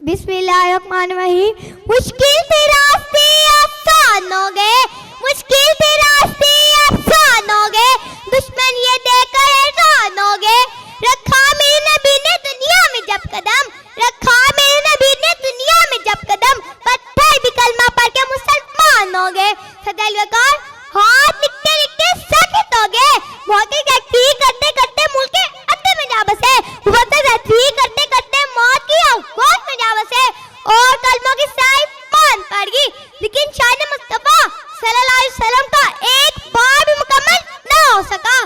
बिस्मिल्लाहिर्रहमानिर्रहीम। मुश्किल थे रास्ते आसान हो गए, मुश्किल थे रास्ते आसान हो गए, दुश्मन ये देखकर हैरान हो गए। रखा मेरे नबी ने दुनिया में जब कदम, रखा मेरे नबी ने दुनिया में जब कदम, पत्थर भी कलमा पढ़ के मुसलमान हो गए। सदैव वकार हाथ लिखते लिखते साकित हो गए, मौत की करते करते मुल्क के अड्डे में जा बसे, करते करते मौत की आगोश में जा बसे और कलमों की साई मान पड़ गई। लेकिन शान मुस्तफा सल्लल्लाहु अलैहि वसल्लम का एक बार भी मुकम्मल न हो सका।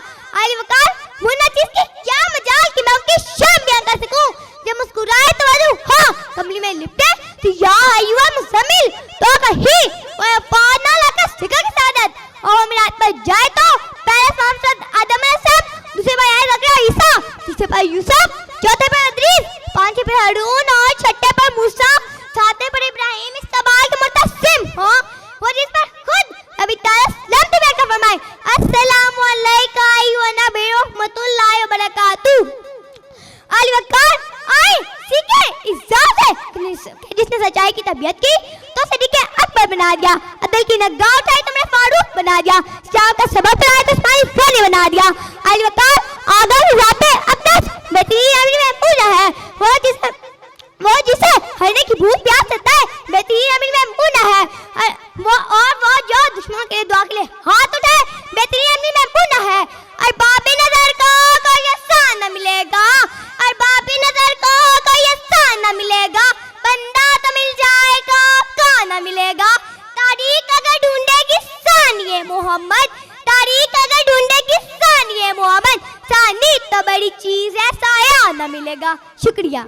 अली वकार मुन्ना चीज की क्या मजाल कि मैं उनकी शान बयान कर सकूं। जब मुस्कुराए तो वादू हाँ कमली में लिपटे तो या अय्युहा मुज़म्मिल तो कही और पार ना लाकर सिखा की सादत और मिलाद पर जाए तो पहले सांसद आदम अलैहिस्सलाम, दूसरे पर आए ज़करिया ईसा, तीसरे पर यूसुफ, चौथे पर इद्रीस, पांचवें पर हारून और छठे पर मूसा, सातवें पर इब्राहिम इस्माइल मुतस्सिम हाँ वो जिस पर खुद अभी ताला बैठकर फरमाए अस्सलामु अलैका अय्युहा नबी रहमतुल्लाहि व बरकातुहू। अली वकार आए सीखे इज्जत है जिसने सच्चाई की तबीयत की तो सदीक़े अकबर बना दिया, अदल की नगाह उठाई तुमने फारूक बना दिया, शाम का सबक पढ़ाया तो इस्माइल फानी बना दिया। अली वकार आगा जाते अकदस बेहतरीन अमीर में पूजा है वो जिसे हरने की भूख प्यास सता है, बेहतरीन अमीर में पूजा है वो जो दुश्मनों के दुआ के लिए हाथ उठाए, बेहतरीन अमीर में पूजा है। और बाबे नजर को कोई एहसान न मिलेगा, और बाबे नजर को कोई एहसान न मिलेगा, बंदा तो मिल जाएगा का न मिलेगा। तारीख अगर ढूंढेगी सानिए मोहम्मद, तारीख अगर ढूंढेगी सानिए मोहम्मद, सानी तो बड़ी चीज है साया न मिलेगा। शुक्रिया।